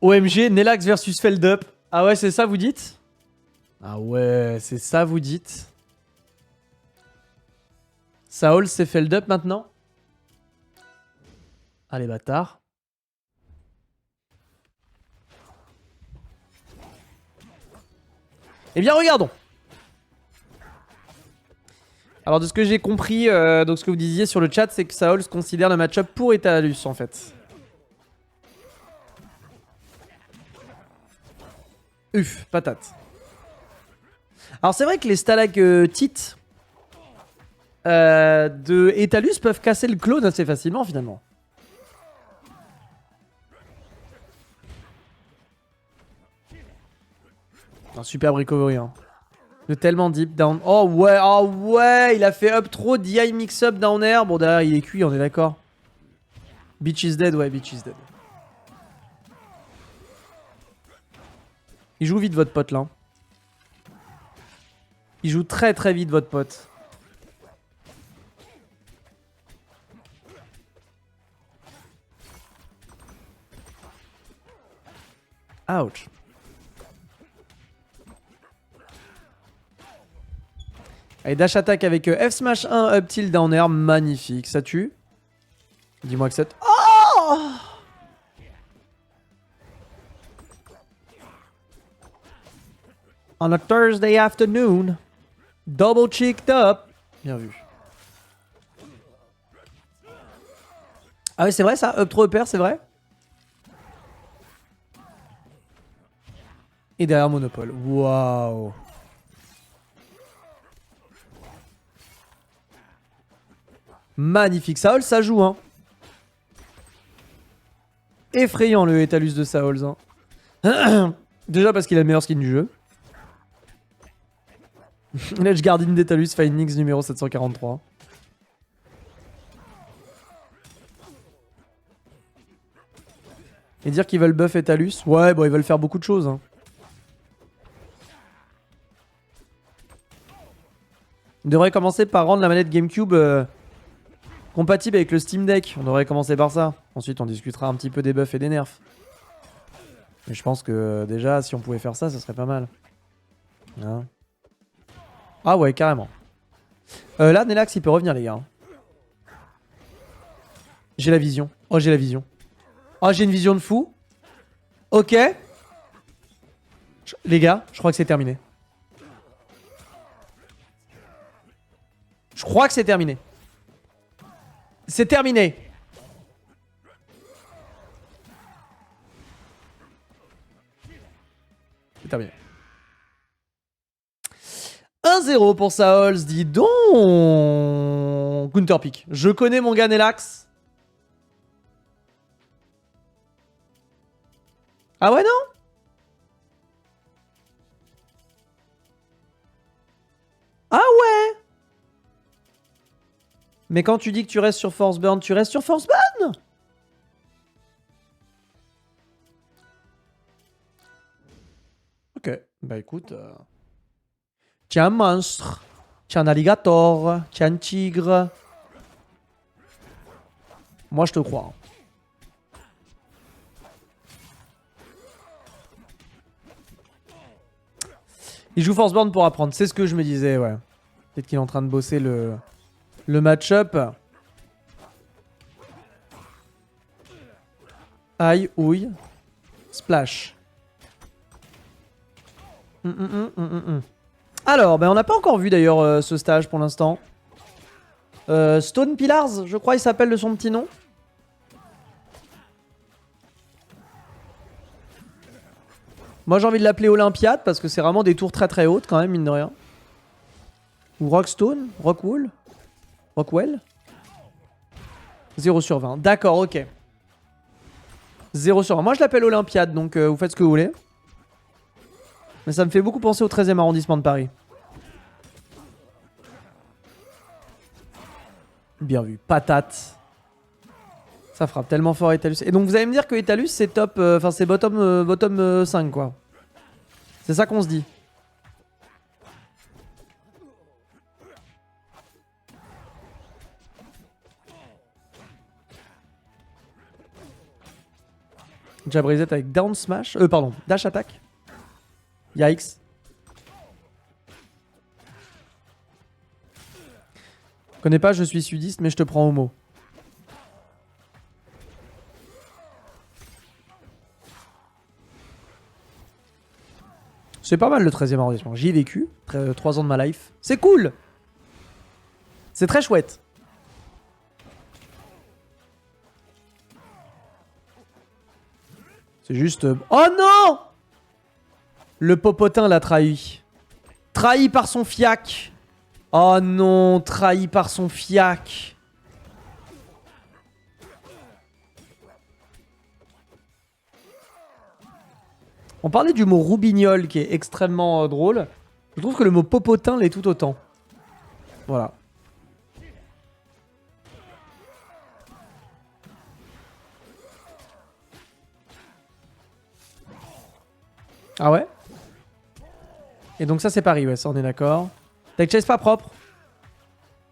OMG, Nelax versus Feldup. Ah ouais, c'est ça vous dites? Ah ouais, c'est ça vous dites. Saul, c'est Feldup maintenant? Allez, bâtard. Eh bien, regardons. Alors, de ce que j'ai compris, donc ce que vous disiez sur le chat, c'est que Saul se considère le match-up pour Etalus, en fait. Patate. Alors, c'est vrai que les stalactites de Etalus peuvent casser le clone assez facilement, finalement. Un superbe recovery, hein. De tellement deep down. Oh ouais, il a fait up trop DI mix-up down air. Bon, derrière, il est cuit, on est d'accord. Bitch is dead, ouais, bitch is dead. Il joue vite, votre pote, là. Il joue très très vite, votre pote. Ouch. Allez, dash attack avec F smash 1 up tilt down air. Magnifique, ça tue. Dis-moi que ça... Oh! On a Thursday afternoon. Double cheeked up. Bien vu. Ah oui, c'est vrai ça? Up trop upper, c'est vrai? Et derrière Monopole. Waouh. Magnifique. Saul, ça joue, hein. Effrayant le Etalus de Saols, hein. Déjà parce qu'il a le meilleur skin du jeu. Ledge Guardian d'Etalus, Phoenix numéro 743. Et dire qu'ils veulent buff Etalus? Ouais, bon, ils veulent faire beaucoup de choses, hein. On devrait commencer par rendre la manette GameCube compatible avec le Steam Deck. On devrait commencer par ça. Ensuite, on discutera un petit peu des buffs et des nerfs. Mais je pense que déjà, si on pouvait faire ça, ça serait pas mal. Hein? Ah ouais, carrément. Là, Nelax, il peut revenir, les gars. J'ai la vision. Oh, j'ai la vision. Oh, j'ai une vision de fou. Ok. Les gars, je crois que c'est terminé. Je crois que c'est terminé. C'est terminé. C'est terminé. 1-0 pour Saols, dis donc. Counter pick. Je connais mon gars Nelax. Ah ouais, non? Ah ouais. Mais quand tu dis que tu restes sur Force Burn, tu restes sur Force Burn? Ok, bah écoute... Tiens un monstre, tiens un alligator, tiens un tigre. Moi je te crois. Il joue Forceborn pour apprendre, c'est ce que je me disais, ouais. Peut-être qu'il est en train de bosser le match-up. Aïe, ouille. Splash. Alors, ben on n'a pas encore vu d'ailleurs ce stage pour l'instant. Stone Pillars, je crois il s'appelle de son petit nom. Moi j'ai envie de l'appeler Olympiade parce que c'est vraiment des tours très très hautes quand même, mine de rien. Ou Rockstone, Rockwall, Rockwell. 0 sur 20, d'accord, ok. 0 sur 20, moi je l'appelle Olympiade donc vous faites ce que vous voulez. Mais ça me fait beaucoup penser au 13e arrondissement de Paris. Bien vu, patate. Ça frappe tellement fort Etalus. Et donc vous allez me dire que Etalus c'est top, enfin c'est bottom 5 quoi. C'est ça qu'on se dit. Jab reset avec down smash. Pardon, dash attack. Yikes. Connais pas, je suis sudiste, mais je te prends au mot. C'est pas mal le 13e arrondissement. J'y ai vécu. 3 ans de ma life. C'est cool. C'est très chouette. C'est juste... Oh non! Le popotin l'a trahi. Trahi par son fiac. Oh non, trahi par son fiac. On parlait du mot roubignol qui est extrêmement drôle. Je trouve que le mot popotin l'est tout autant. Voilà. Ah ouais? Et donc ça c'est Paris, ouais, ça on est d'accord. Tech chase pas propre.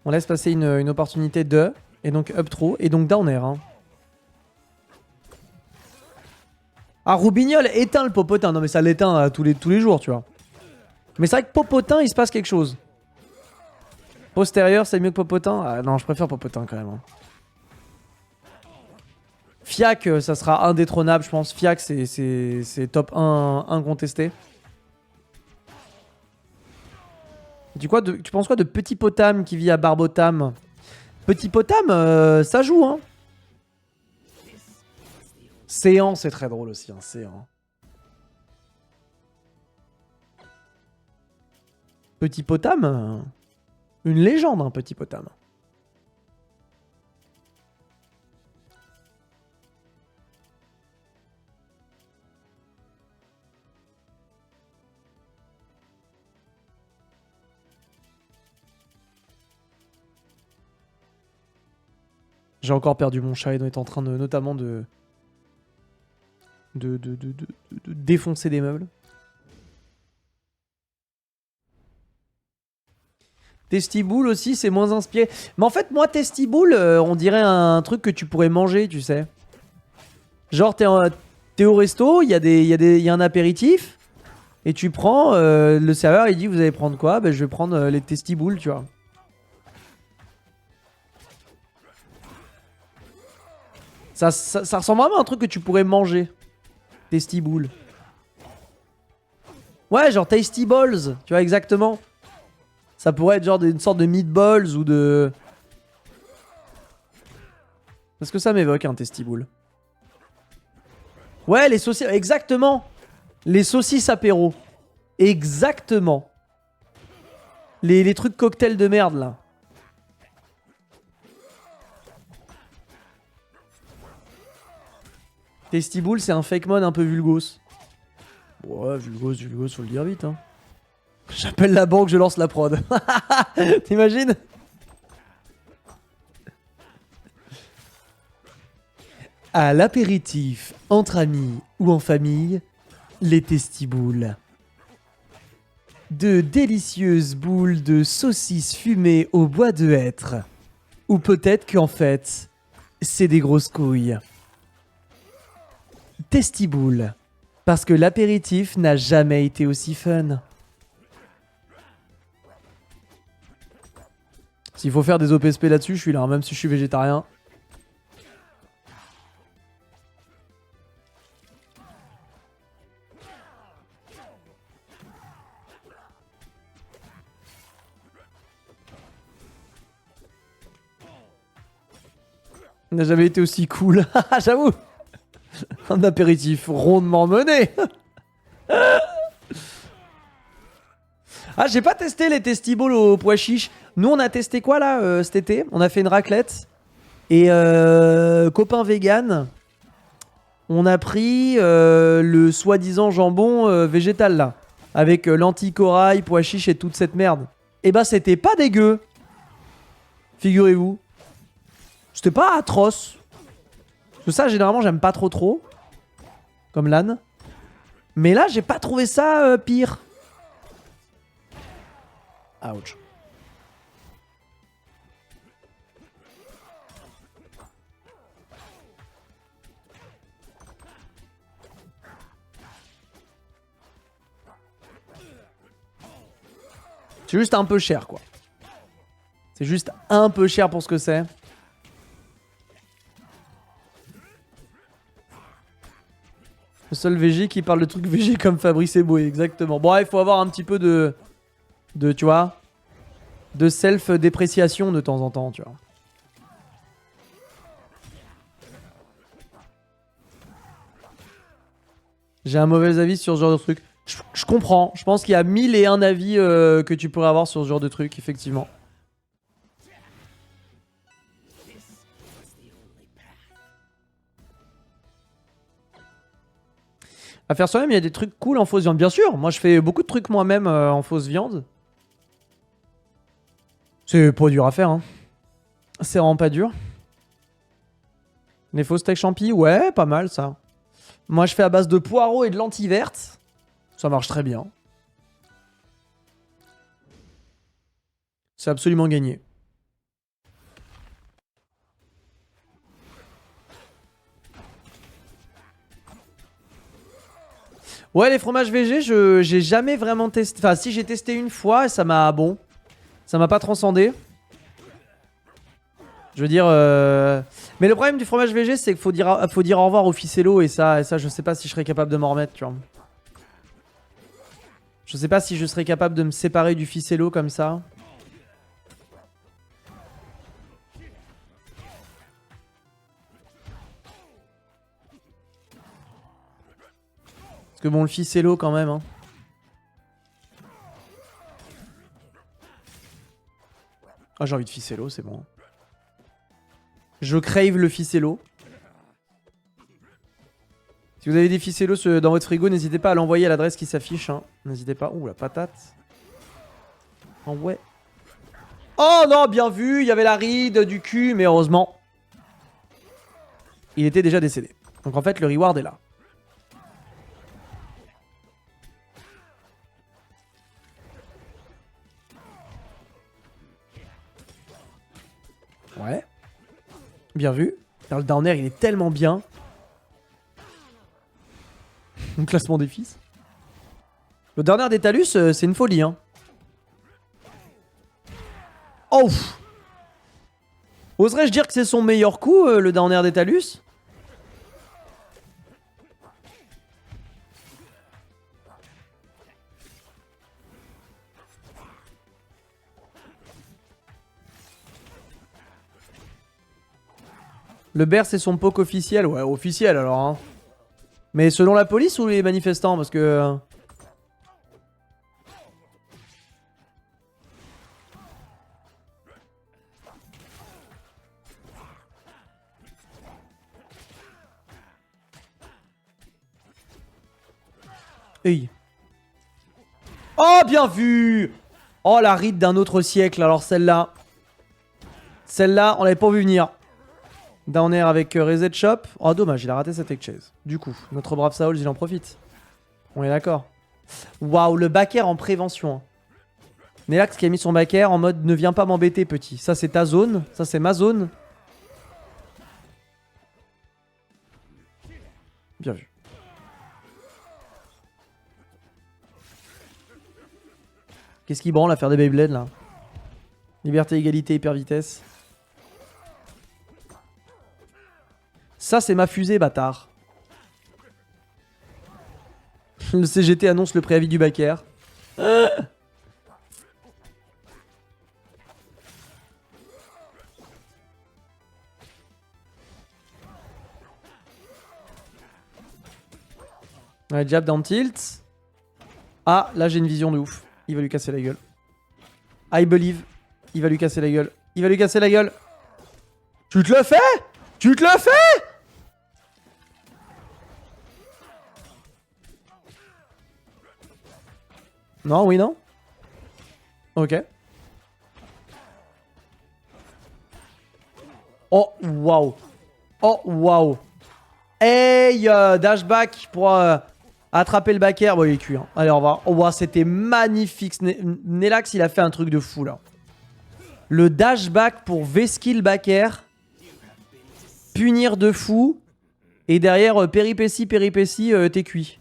On laisse passer une opportunité de. Et donc up throw. Et donc down air. Hein. Ah, Roubignol éteint le popotin. Non mais ça l'éteint tous les jours, tu vois. Mais c'est vrai que popotin, il se passe quelque chose. Postérieur, c'est mieux que popotin? Ah non, je préfère popotin quand même. Hein. Fiac, ça sera indétrônable, je pense. Fiac, c'est top 1 incontesté. Tu penses quoi de Petit Potam qui vit à Barbotam? Petit Potam, ça joue, hein. Séant, c'est très drôle aussi, hein, Séant. Petit Potam, une légende, hein, Petit Potam. J'ai encore perdu mon chat et on est en train de, notamment de défoncer des meubles. Testiboule aussi, c'est moins inspiré. Mais en fait, moi, Testiboule, on dirait un truc que tu pourrais manger, tu sais. Genre, t'es au resto, il y a un apéritif, et tu prends, le serveur, il dit, vous allez prendre quoi? Ben, je vais prendre les Testiboules, tu vois. Ça ressemble vraiment à un truc que tu pourrais manger. Testiboule. Ouais, genre Tasty Balls, tu vois, exactement. Ça pourrait être genre une sorte de meatballs ou de... Parce que ça m'évoque un Testiboule. Ouais, les saucisses, exactement. Les saucisses apéro. Exactement. Les trucs cocktails de merde, là. Testiboule, c'est un fake mod un peu vulgos. Ouais, vulgos, faut le dire vite, hein. J'appelle la banque, je lance la prod. T'imagines? À l'apéritif, entre amis ou en famille, les Testiboules. De délicieuses boules de saucisses fumées au bois de hêtre. Ou peut-être qu'en fait, c'est des grosses couilles. Testiboules. Parce que l'apéritif n'a jamais été aussi fun. S'il faut faire des OPSP là-dessus, je suis là, hein, même si je suis végétarien. On n'a jamais été aussi cool. J'avoue. Un apéritif rondement mené. Ah, j'ai pas testé les Testiboles au pois chiche. Nous, on a testé quoi là cet été? On a fait une raclette. Et copain vegan, on a pris le soi-disant jambon végétal là. Avec lentilles corail, pois chiche et toute cette merde. Et bah, c'était pas dégueu. Figurez-vous. C'était pas atroce. Parce que ça, généralement, j'aime pas trop. Comme l'âne. Mais là, j'ai pas trouvé ça pire. Ouch. C'est juste un peu cher, quoi. C'est juste un peu cher pour ce que c'est. Le seul VG qui parle de trucs VG comme Fabrice Eboué, exactement. Bon, il faut avoir un petit peu de tu vois, de self-dépréciation de temps en temps, tu vois. J'ai un mauvais avis sur ce genre de truc. Je comprends. Je pense qu'il y a 1001 avis que tu pourrais avoir sur ce genre de truc, effectivement. À faire soi-même, il y a des trucs cool en fausse viande. Bien sûr, moi je fais beaucoup de trucs moi-même en fausse viande. C'est pas dur à faire, hein. C'est vraiment pas dur. Les faux steaks champi, ouais, pas mal ça. Moi je fais à base de poireaux et de lentilles vertes. Ça marche très bien. C'est absolument gagné. Ouais, les fromages VG, j'ai jamais vraiment testé. Enfin, si j'ai testé une fois et ça m'a... Bon, ça m'a pas transcendé. Je veux dire... Mais le problème du fromage VG, c'est qu'il faut dire au revoir au ficello et ça, je sais pas si je serais capable de m'en remettre, tu vois. Je sais pas si je serais capable de me séparer du ficello comme ça. Parce que bon, le ficello quand même, hein. Ah, j'ai envie de ficello, c'est bon. Je crave le ficello. Si vous avez des ficellos dans votre frigo, n'hésitez pas à l'envoyer à l'adresse qui s'affiche. Hein. N'hésitez pas. Ouh, la patate. Oh ouais. Oh non, bien vu. Il y avait la ride du cul, mais heureusement, il était déjà décédé. Donc en fait, le reward est là. Ouais. Bien vu. Alors, le down air, il est tellement bien. Le classement des fils. Le down air des Talus, c'est une folie, hein. Oh. Oserais-je dire que c'est son meilleur coup, le down air des Talus? Le bear, c'est son poke officiel? Ouais, officiel alors, hein. Mais selon la police ou les manifestants? Parce que... Hey. Oh, bien vu! Oh, la ride d'un autre siècle. Alors celle-là... Celle-là, on l'avait pas vu venir. Down air avec Reset Shop. Oh, dommage, il a raté cette tech chase. Du coup, notre brave Saols, il en profite. On est d'accord. Waouh, le back air en prévention. Nelax qui a mis son back air en mode ne viens pas m'embêter, petit. Ça, c'est ta zone. Ça, c'est ma zone. Bien vu. Qu'est-ce qui branle à faire des Beyblade là? Liberté, égalité, hyper vitesse. Ça, c'est ma fusée, bâtard. Le CGT annonce le préavis du back air. Ouais, jab down tilt. Ah, là j'ai une vision de ouf. Il va lui casser la gueule. I believe. Il va lui casser la gueule. Il va lui casser la gueule. Tu te le fais? Tu te le fais? Non, oui, non? Ok. Oh, waouh. Oh, waouh. Hey, dashback pour attraper le back air. Bon, il est cuit. Hein. Allez, au revoir. Oh, wow, c'était magnifique. Nelax, il a fait un truc de fou, là. Le dashback pour V-skill back air. Punir de fou. Et derrière, péripétie, t'es cuit.